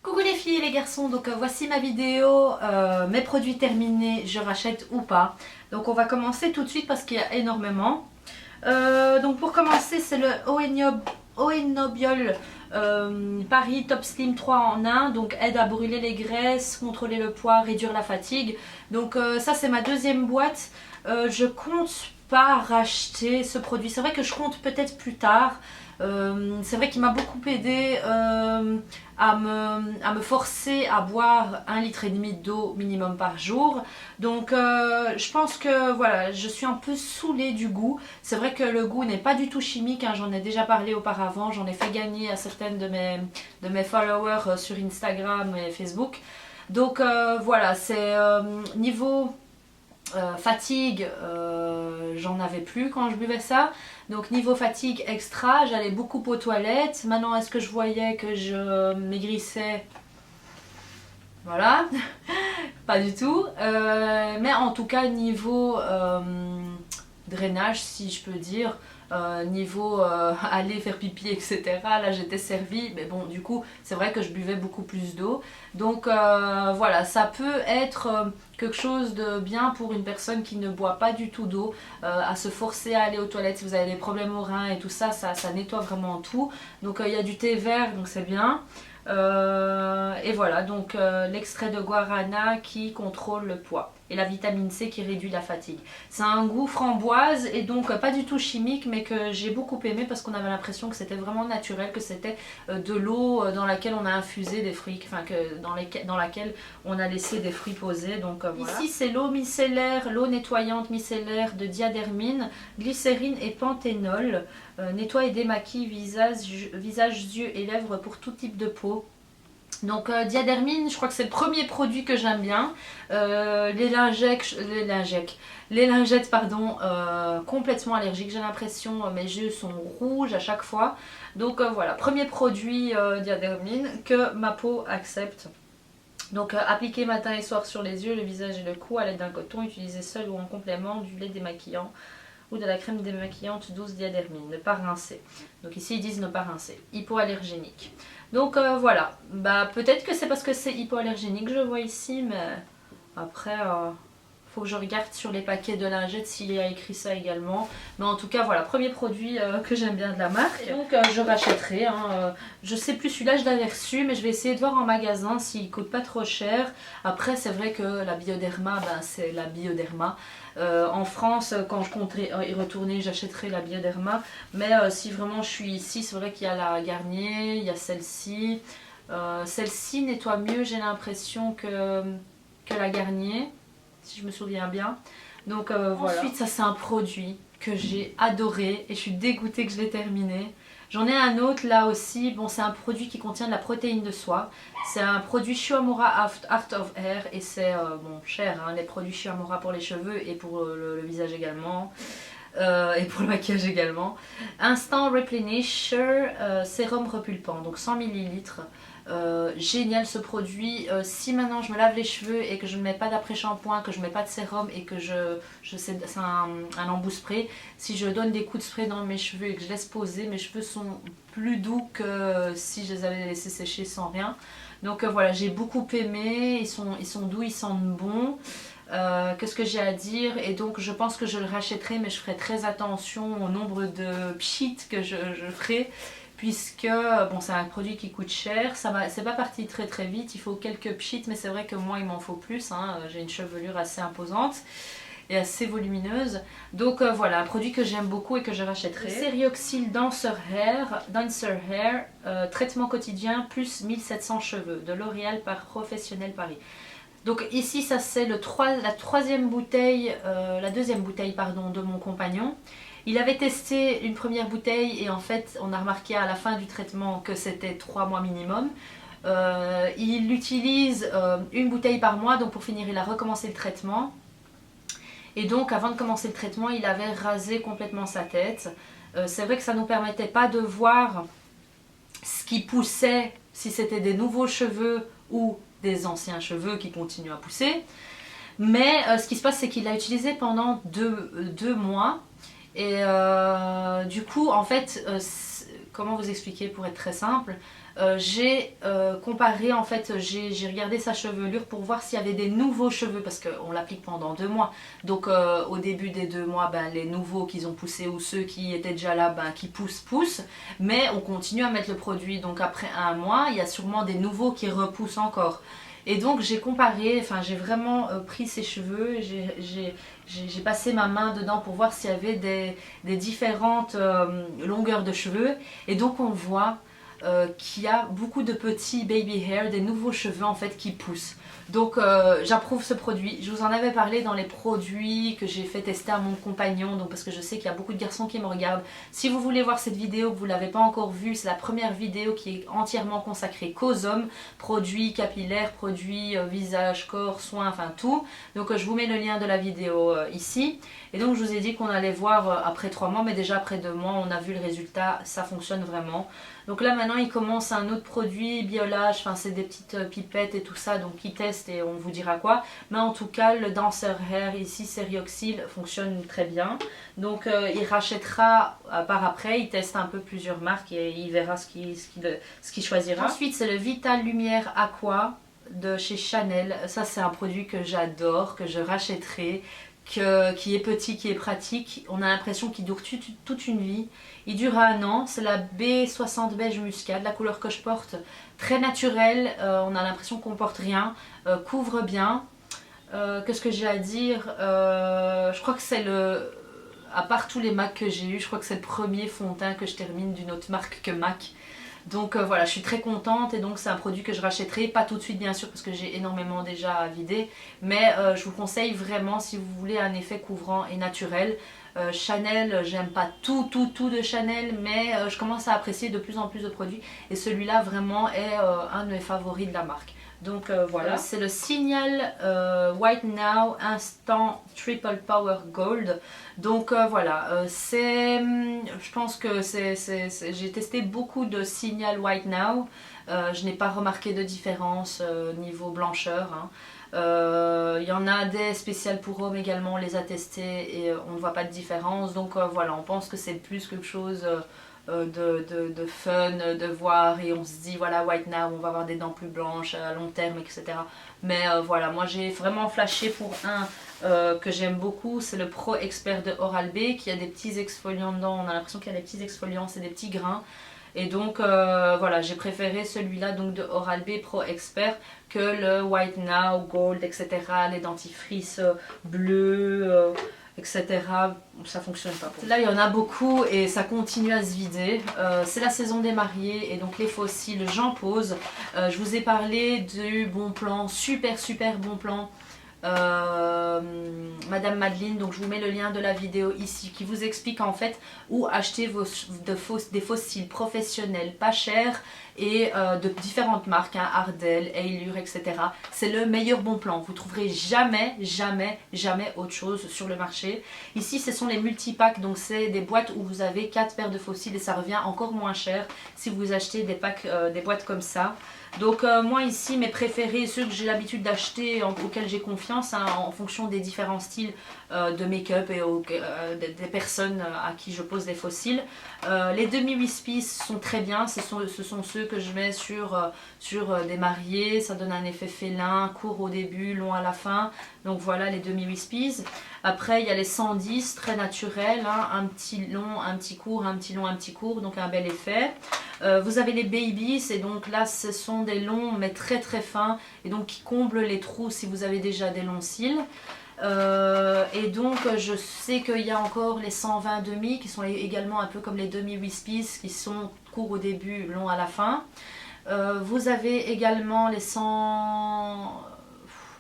Coucou les filles et les garçons, donc voici ma vidéo, mes produits terminés, je rachète ou pas. Donc on va commencer tout de suite parce qu'il y a énormément. Donc pour commencer c'est le Oenobiol Paris Top Slim 3 en 1. Donc aide à brûler les graisses, contrôler le poids, réduire la fatigue. Donc ça c'est ma deuxième boîte. Je compte pas racheter ce produit, c'est vrai que je compte peut-être plus tard. C'est vrai qu'il m'a beaucoup aidé à me forcer à boire 1,5 litre d'eau minimum par jour. Donc je pense que voilà, je suis un peu saoulée du goût. C'est vrai que le goût n'est pas du tout chimique, hein, j'en ai déjà parlé auparavant, j'en ai fait gagner à certaines de mes followers sur Instagram et Facebook. Donc voilà, c'est niveau fatigue, j'en avais plus quand je buvais ça. Donc niveau fatigue extra, j'allais beaucoup aux toilettes. Maintenant, est-ce que je voyais que je maigrissais? Voilà, pas du tout. Mais en tout cas, niveau drainage, si je peux dire, niveau aller faire pipi, etc. Là, j'étais servie. Mais bon, du coup, c'est vrai que je buvais beaucoup plus d'eau. Donc voilà, ça peut être quelque chose de bien pour une personne qui ne boit pas du tout d'eau, à se forcer à aller aux toilettes. Si vous avez des problèmes aux reins et tout ça, ça nettoie vraiment tout. Donc il y a du thé vert, donc c'est bien. Et voilà, donc l'extrait de guarana qui contrôle le poids et la vitamine C qui réduit la fatigue. C'est un goût framboise et donc pas du tout chimique, mais que j'ai beaucoup aimé parce qu'on avait l'impression que c'était vraiment naturel, que c'était de l'eau dans laquelle on a infusé des fruits, enfin dans laquelle on a laissé des fruits posés. Donc voilà. Ici c'est l'eau micellaire, l'eau nettoyante micellaire de diadermine, glycérine et panthénol. Nettoie et démaquille visage, yeux et lèvres pour tout type de peau. Donc diadermine, je crois que c'est le premier produit que j'aime bien. Les lingettes, pardon, complètement allergiques. J'ai l'impression mes yeux sont rouges à chaque fois. Donc voilà, premier produit diadermine que ma peau accepte. Donc appliquer matin et soir sur les yeux, le visage et le cou à l'aide d'un coton, utilisé seul ou en complément du lait démaquillant ou de la crème démaquillante douce diadermine, ne pas rincer. Donc ici ils disent ne pas rincer, hypoallergénique. Donc voilà, bah peut-être que c'est parce que c'est hypoallergénique que je vois ici, mais après faut que je regarde sur les paquets de lingettes s'il y a écrit ça également. Mais en tout cas voilà, premier produit que j'aime bien de la marque. Et donc je rachèterai, hein, je sais plus, celui-là je l'avais reçu, mais je vais essayer de voir en magasin s'il coûte pas trop cher. Après c'est vrai que la Bioderma, ben, c'est la Bioderma. En France, quand je compterai y retourner, j'achèterai la Bioderma. Mais si vraiment je suis ici, c'est vrai qu'il y a la Garnier, il y a celle-ci. Celle-ci nettoie mieux, j'ai l'impression, que la Garnier, si je me souviens bien. Donc voilà. Ensuite, ça c'est un produit que j'ai adoré et je suis dégoûtée que je l'ai terminé. J'en ai un autre là aussi, bon c'est un produit qui contient de la protéine de soie. C'est un produit Shuamura Art of Hair et c'est bon, cher, hein, les produits Shuamura pour les cheveux et pour le visage également. Et pour le maquillage également. Instant Replenisher sérum repulpant, donc 100 ml. Génial ce produit. Si maintenant je me lave les cheveux et que je ne mets pas d'après-shampoing, que je ne mets pas de sérum et que c'est un embout spray, si je donne des coups de spray dans mes cheveux et que je laisse poser, mes cheveux sont plus doux que si je les avais laissés sécher sans rien. Donc voilà, j'ai beaucoup aimé, ils sont doux, ils sentent bon. Qu'est-ce que j'ai à dire? Et donc je pense que je le rachèterai, mais je ferai très attention au nombre de pchits que je ferai, puisque bon, c'est un produit qui coûte cher. C'est pas parti très très vite, il faut quelques pchits, mais c'est vrai que moi il m'en faut plus, hein. J'ai une chevelure assez imposante et assez volumineuse. Donc voilà, un produit que j'aime beaucoup et que je rachèterai. Serioxyl Dancer Hair, traitement quotidien plus 1700 cheveux de L'Oréal par Professionnel Paris. Donc ici ça c'est la deuxième bouteille pardon, de mon compagnon. Il avait testé une première bouteille et en fait on a remarqué à la fin du traitement que c'était 3 mois minimum. Il utilise une bouteille par mois, donc pour finir il a recommencé le traitement. Et donc avant de commencer le traitement il avait rasé complètement sa tête. C'est vrai que ça ne nous permettait pas de voir ce qui poussait, si c'était des nouveaux cheveux ou des anciens cheveux qui continuent à pousser. Mais ce qui se passe, c'est qu'il l'a utilisé pendant deux mois. Et du coup, en fait, comment vous expliquer pour être très simple, j'ai comparé, en fait, j'ai regardé sa chevelure pour voir s'il y avait des nouveaux cheveux parce qu'on l'applique pendant 2 mois. Donc au début des 2 mois, ben, les nouveaux qu'ils ont poussé ou ceux qui étaient déjà là, ben, qui poussent. Mais on continue à mettre le produit. Donc après 1 mois, il y a sûrement des nouveaux qui repoussent encore. Et donc j'ai comparé, enfin j'ai vraiment pris ses cheveux, j'ai passé ma main dedans pour voir s'il y avait des différentes longueurs de cheveux. Et donc on voit qu'il y a beaucoup de petits baby hair, des nouveaux cheveux en fait qui poussent. Donc j'approuve ce produit. Je vous en avais parlé dans les produits que j'ai fait tester à mon compagnon, donc parce que je sais qu'il y a beaucoup de garçons qui me regardent. Si vous voulez voir cette vidéo, que vous ne l'avez pas encore vue, c'est la première vidéo qui est entièrement consacrée qu'aux hommes, produits capillaires, produits visage, corps, soins, enfin tout. Donc je vous mets le lien de la vidéo ici. Et donc je vous ai dit qu'on allait voir après 3 mois, mais déjà après 2 mois on a vu le résultat, ça fonctionne vraiment. Donc là maintenant il commence un autre produit, Biolage, enfin c'est des petites pipettes et tout ça, donc il teste et on vous dira quoi. Mais en tout cas le Dancer Hair ici, Serioxyl, fonctionne très bien. Donc il rachètera par après, il teste un peu plusieurs marques et il verra ce qu'il choisira. Ensuite c'est le Vital Lumière Aqua de chez Chanel. Ça c'est un produit que j'adore, que je rachèterai. Qui est petit, qui est pratique. On a l'impression qu'il dure toute une vie. Il dure 1 an. C'est la B60 beige muscade, la couleur que je porte. Très naturelle. On a l'impression qu'on porte rien. Couvre bien. Qu'est-ce que j'ai à dire? Je crois que c'est le... À part tous les MAC que j'ai eu, je crois que c'est le premier fond de teint que je termine d'une autre marque que MAC. Donc voilà, je suis très contente et donc c'est un produit que je rachèterai, pas tout de suite bien sûr parce que j'ai énormément déjà à vider, mais je vous conseille vraiment si vous voulez un effet couvrant et naturel. Chanel, j'aime pas tout de Chanel, mais je commence à apprécier de plus en plus de produits et celui-là vraiment est un de mes favoris de la marque. Donc voilà, c'est le Signal White Now Instant Triple Power Gold. Donc voilà, je pense que j'ai testé beaucoup de Signal White Now. Je n'ai pas remarqué de différence niveau blancheur. Hein. Il y en a des spéciales pour hommes également, on les a testés et on ne voit pas de différence. Donc voilà, on pense que c'est plus quelque chose de fun, de voir et on se dit voilà White Now, on va avoir des dents plus blanches à long terme, etc. Mais voilà, moi j'ai vraiment flashé pour un que j'aime beaucoup, c'est le Pro Expert de Oral-B qui a des petits exfoliants dedans, on a l'impression qu'il y a des petits exfoliants, c'est des petits grains. Et donc voilà, j'ai préféré celui-là donc de Oral-B Pro Expert que le White Now, Gold, etc. Les dentifrices bleus, etc. Ça fonctionne pas. Là il y en a beaucoup et ça continue à se vider. C'est la saison des mariés et donc les fossiles, j'en pose. Je vous ai parlé du Bon Plan, super bon plan. Madame Madeline, donc je vous mets le lien de la vidéo ici qui vous explique en fait où acheter des fossiles professionnels pas chers et de différentes marques, hein, Ardell, Eylure, etc. C'est le meilleur Bon Plan, vous trouverez jamais autre chose sur le marché. Ici ce sont les multipacks, donc c'est des boîtes où vous avez 4 paires de fossiles et ça revient encore moins cher si vous achetez des packs, des boîtes comme ça. Donc moi ici mes préférés, ceux que j'ai l'habitude d'acheter, auxquels j'ai confiance hein, en fonction des différents styles de make-up et des personnes à qui je pose des fossiles. Les demi-wispies sont très bien, ce sont ceux que je mets sur des mariés, ça donne un effet félin, court au début, long à la fin. Donc voilà les demi-wispies. Après il y a les 110, très naturels, hein, un petit long, un petit court, un petit long, un petit court, donc un bel effet. Vous avez les babies, et donc là ce sont des longs mais très fins et donc qui comblent les trous si vous avez déjà des longs cils. Et donc je sais qu'il y a encore les 120 demi qui sont également un peu comme les demi wispies qui sont courts au début, longs à la fin. Vous avez également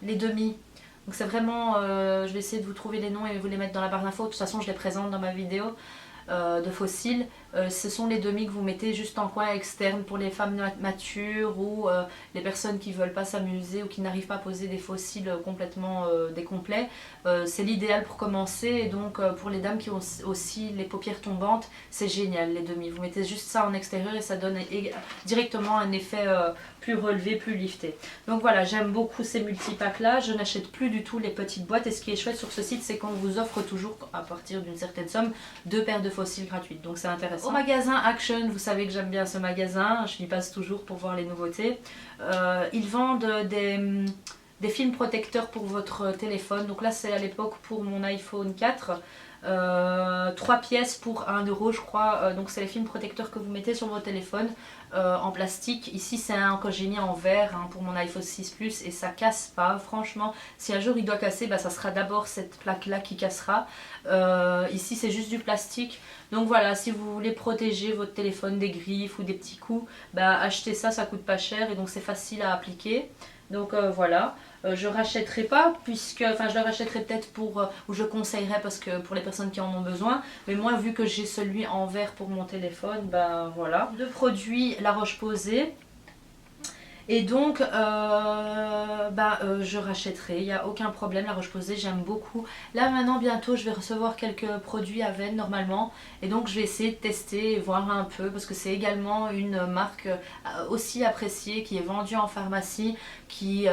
les demi. Donc c'est vraiment, je vais essayer de vous trouver les noms et vous les mettre dans la barre d'infos. De toute façon je les présente dans ma vidéo. De fossiles, ce sont les demi que vous mettez juste en coin externe pour les femmes matures ou les personnes qui ne veulent pas s'amuser ou qui n'arrivent pas à poser des fossiles complètement décomplets. C'est l'idéal pour commencer et donc pour les dames qui ont aussi les paupières tombantes, c'est génial les demi. Vous mettez juste ça en extérieur et ça donne directement un effet plus relevé, plus lifté. Donc voilà, j'aime beaucoup ces multipacks là, je n'achète plus du tout les petites boîtes et ce qui est chouette sur ce site c'est qu'on vous offre toujours à partir d'une certaine somme 2 paires de fossiles gratuites, donc c'est intéressant. Au magasin Action, vous savez que j'aime bien ce magasin, je y passe toujours pour voir les nouveautés. Ils vendent des films protecteurs pour votre téléphone, donc là c'est à l'époque pour mon iPhone 4. 3 pièces pour 1 euro je crois, donc c'est les films protecteurs que vous mettez sur votre téléphone en plastique. Ici c'est un que j'ai mis en verre pour mon iPhone 6 Plus et ça casse pas, franchement si un jour il doit casser, ça sera d'abord cette plaque là qui cassera. Ici c'est juste du plastique, donc voilà, si vous voulez protéger votre téléphone des griffes ou des petits coups, achetez ça, ça coûte pas cher et donc c'est facile à appliquer. Donc voilà, je rachèterai pas puisque, enfin je le rachèterai peut-être pour, ou je conseillerais parce que pour les personnes qui en ont besoin, mais moi vu que j'ai celui en verre pour mon téléphone, voilà. De produits La Roche-Posay. Et donc, je rachèterai, il n'y a aucun problème, La Roche-Posay, j'aime beaucoup. Là maintenant, bientôt, je vais recevoir quelques produits Aven normalement. Et donc, je vais essayer de tester et voir un peu, parce que c'est également une marque aussi appréciée, qui est vendue en pharmacie, qui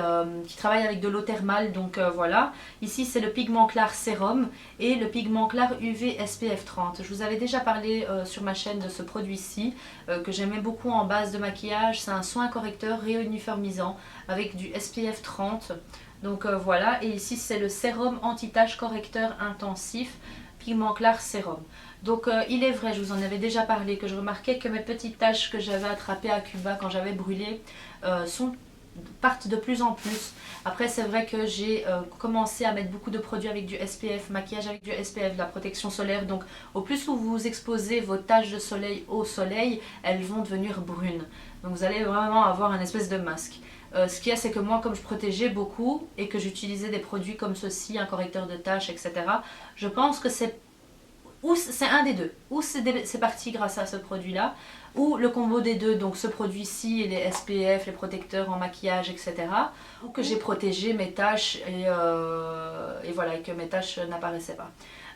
travaille avec de l'eau thermale. Donc voilà, ici c'est le pigment clair sérum et le pigment clair UV SPF 30. Je vous avais déjà parlé sur ma chaîne de ce produit-ci, que j'aimais beaucoup en base de maquillage. C'est un soin correcteur réuniformisant avec du SPF 30. Donc voilà, et ici c'est le sérum anti-tache correcteur intensif pigment clair sérum. Donc il est vrai, je vous en avais déjà parlé, que je remarquais que mes petites taches que j'avais attrapées à Cuba quand j'avais brûlé partent de plus en plus. Après c'est vrai que j'ai commencé à mettre beaucoup de produits avec du SPF, maquillage avec du SPF, de la protection solaire. Donc au plus où vous exposez vos taches de soleil au soleil, elles vont devenir brunes. Donc vous allez vraiment avoir un espèce de masque. Ce qu'il y a, c'est que moi, comme je protégeais beaucoup et que j'utilisais des produits comme ceci, un correcteur de taches, etc., je pense que c'est un des deux. Ou c'est parti grâce à ce produit-là, ou le combo des deux, donc ce produit-ci et les SPF, les protecteurs en maquillage, etc. Ou que j'ai protégé mes taches et voilà, et que mes taches n'apparaissaient pas.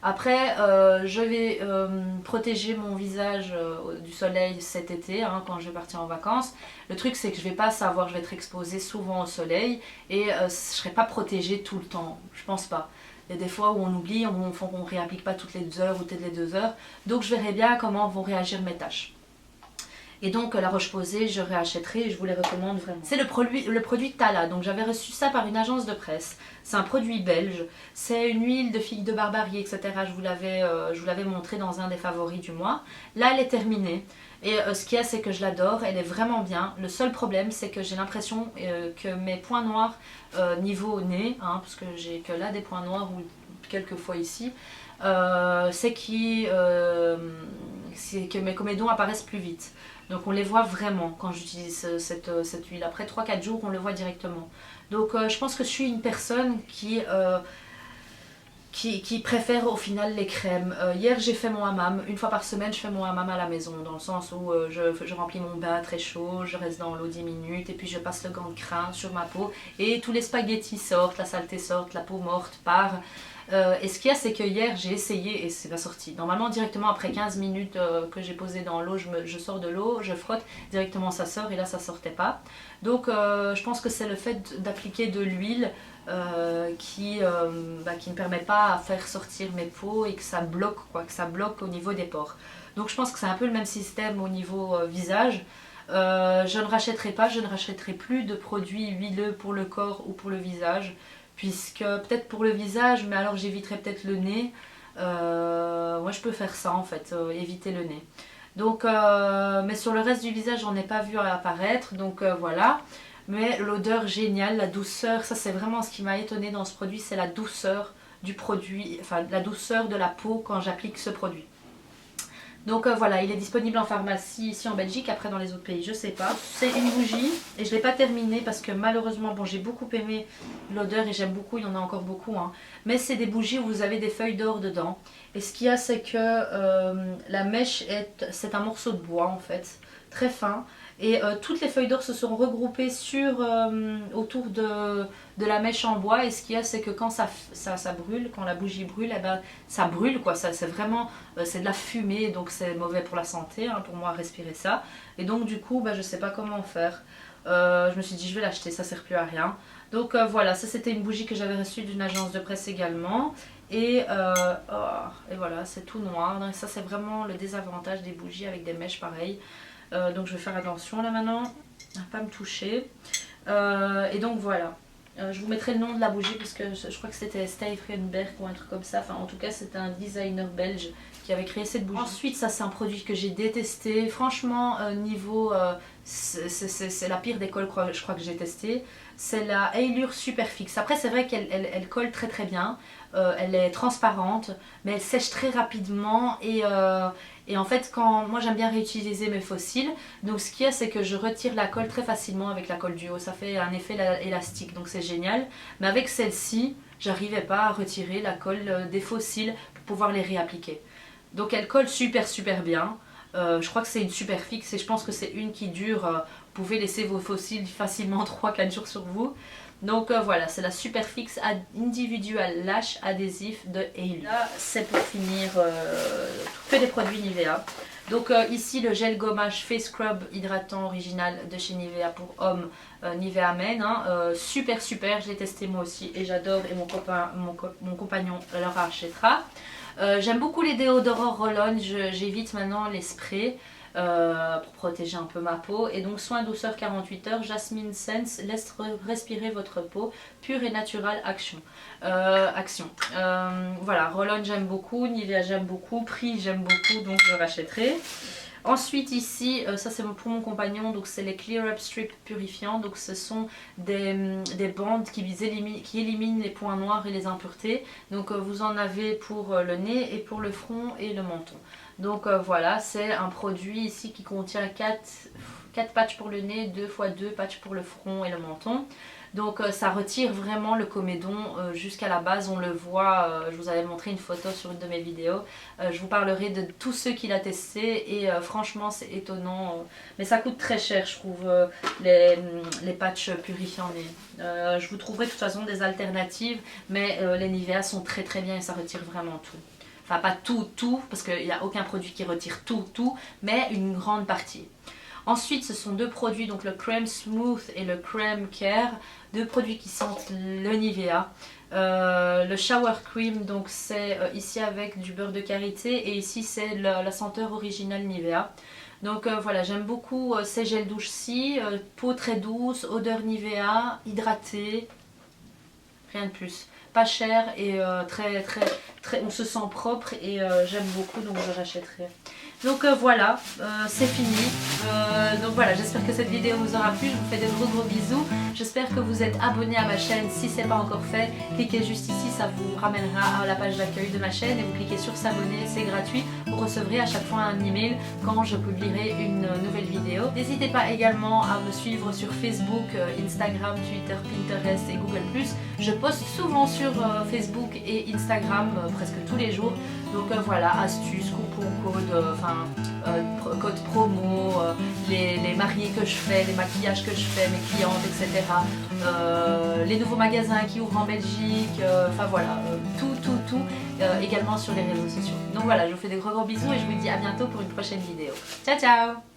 Après, je vais protéger mon visage du soleil cet été, quand je vais partir en vacances. Le truc, c'est que je vais pas savoir, je vais être exposée souvent au soleil et je serai pas protégée tout le temps, je pense pas. Il y a des fois où on oublie, on ne réapplique pas toutes les heures ou toutes les 2 heures. Donc je verrai bien comment vont réagir mes taches. Et donc La Roche-Posay, je réachèterai et je vous les recommande vraiment. C'est le produit Tala, donc j'avais reçu ça par une agence de presse. C'est un produit belge, c'est une huile de figue de Barbarie, etc. Je vous l'avais montré dans un des favoris du mois. Là elle est terminée. Et ce qu'il y a, c'est que je l'adore, elle est vraiment bien. Le seul problème, c'est que j'ai l'impression que mes points noirs niveau nez, parce que j'ai que là des points noirs ou quelques fois ici, c'est que mes comédons apparaissent plus vite. Donc on les voit vraiment quand j'utilise cette huile. Après 3-4 jours, on le voit directement. Donc je pense que je suis une personne qui préfère au final les crèmes. Hier j'ai fait mon hammam, une fois par semaine je fais mon hammam à la maison, dans le sens où je remplis mon bain très chaud, je reste dans l'eau 10 minutes et puis je passe le gant de crin sur ma peau et tous les spaghettis sortent, la saleté sort, la peau morte part. Et ce qu'il y a, c'est que hier j'ai essayé et c'est pas sorti. Normalement directement après 15 minutes que j'ai posé dans l'eau, je sors de l'eau, je frotte, directement ça sort et là ça sortait pas. Donc je pense que c'est le fait d'appliquer de l'huile qui ne permet pas à faire sortir mes peaux et que ça bloque, que ça bloque au niveau des pores. Donc je pense que c'est un peu le même système au niveau visage. Je ne rachèterai plus de produits huileux pour le corps ou pour le visage, puisque peut-être pour le visage, mais alors j'éviterai peut-être le nez. Moi je peux faire ça en fait, éviter le nez. Donc, mais sur le reste du visage, j'en ai pas vu apparaître, donc voilà. Mais l'odeur géniale, la douceur, ça c'est vraiment ce qui m'a étonnée dans ce produit, c'est la douceur du produit, enfin la douceur de la peau quand j'applique ce produit. Donc voilà, il est disponible en pharmacie ici en Belgique, après dans les autres pays, je sais pas. C'est une bougie et je ne l'ai pas terminée parce que malheureusement, bon j'ai beaucoup aimé l'odeur et j'aime beaucoup, il y en a encore beaucoup. Mais c'est des bougies où vous avez des feuilles d'or dedans. Et ce qu'il y a, c'est que la mèche, c'est un morceau de bois en fait, très fin. Et toutes les feuilles d'or se sont regroupées autour de la mèche en bois. Et ce qu'il y a, c'est que quand ça brûle, quand la bougie brûle, ça brûle quoi. C'est vraiment, c'est de la fumée, donc c'est mauvais pour la santé, pour moi respirer ça. Et donc du coup, je sais pas comment faire. Je me suis dit je vais l'acheter, ça sert plus à rien. Donc voilà, ça c'était une bougie que j'avais reçue d'une agence de presse également. Et voilà, c'est tout noir. Donc ça c'est vraiment le désavantage des bougies avec des mèches pareilles. Donc je vais faire attention là maintenant à pas me toucher. Et donc voilà. Je vous mettrai le nom de la bougie parce que je crois que c'était Steve Renberg ou un truc comme ça. Enfin en tout cas c'était un designer belge qui avait créé cette bougie. Ensuite ça c'est un produit que j'ai détesté. Franchement niveau... c'est la pire des cols je crois que j'ai testé. C'est la Allure Superfix. Après c'est vrai qu'elle colle très très bien. Elle est transparente mais elle sèche très rapidement et en fait quand moi j'aime bien réutiliser mes fossiles, donc ce qu'il y a c'est que je retire la colle très facilement avec la colle duo, ça fait un effet élastique donc c'est génial, mais avec celle-ci j'arrivais pas à retirer la colle des fossiles pour pouvoir les réappliquer. Donc elle colle super bien. Je crois que c'est une super fixe et je pense que c'est une qui dure, vous pouvez laisser vos fossiles facilement 3-4 jours sur vous. Donc voilà, c'est la super fixe Individual Lash Adhésif de Allure. Là c'est pour finir que des produits Nivea. Donc ici le gel gommage Face Scrub hydratant original de chez Nivea pour hommes, Nivea Men, hein. Super, je l'ai testé moi aussi et j'adore et mon compagnon leur achètera. J'aime beaucoup les déodorants roll-on, j'évite maintenant les sprays pour protéger un peu ma peau. Et donc soin douceur 48 heures, Jasmine Sense, laisse respirer votre peau, pure et naturelle action. Voilà, roll-on j'aime beaucoup, Nivea j'aime beaucoup, prix j'aime beaucoup donc je rachèterai. Ensuite ici, ça c'est pour mon compagnon, donc c'est les Clear Up Strip purifiants, donc ce sont des bandes qui éliminent les points noirs et les impuretés. Donc vous en avez pour le nez et pour le front et le menton. Donc voilà, c'est un produit ici qui contient 4 patchs pour le nez, 2 x 2 patchs pour le front et le menton. Donc ça retire vraiment le comédon jusqu'à la base, on le voit, je vous avais montré une photo sur une de mes vidéos. Je vous parlerai de tous ceux qu'il a testé et franchement c'est étonnant. Mais ça coûte très cher je trouve les patchs purifiants nez. Je vous trouverai de toute façon des alternatives, mais les Nivea sont très bien et ça retire vraiment tout. Enfin pas tout, parce qu'il n'y a aucun produit qui retire tout, mais une grande partie. Ensuite, ce sont deux produits, donc le Crème Smooth et le Crème Care, deux produits qui sentent le Nivea. Le Shower Cream, donc c'est ici avec du beurre de karité et ici c'est la senteur originale Nivea. Donc voilà, j'aime beaucoup ces gels douches-ci, peau très douce, odeur Nivea, hydratée, rien de plus. Pas cher et on se sent propre et j'aime beaucoup donc je rachèterai. Donc voilà, c'est fini. Donc voilà, j'espère que cette vidéo vous aura plu. Je vous fais de gros bisous. J'espère que vous êtes abonnés à ma chaîne. Si ce n'est pas encore fait, cliquez juste ici, ça vous ramènera à la page d'accueil de ma chaîne et vous cliquez sur s'abonner, c'est gratuit. Vous recevrez à chaque fois un email quand je publierai une nouvelle vidéo. N'hésitez pas également à me suivre sur Facebook, Instagram, Twitter, Pinterest et Google+. Je poste souvent sur Facebook et Instagram presque tous les jours. Donc voilà, astuces, coupons, code promo, les mariés que je fais, les maquillages que je fais, mes clientes, etc. Les nouveaux magasins qui ouvrent en Belgique, enfin voilà, tout, également sur les réseaux sociaux. Donc voilà, je vous fais des gros bisous et je vous dis à bientôt pour une prochaine vidéo. Ciao ciao!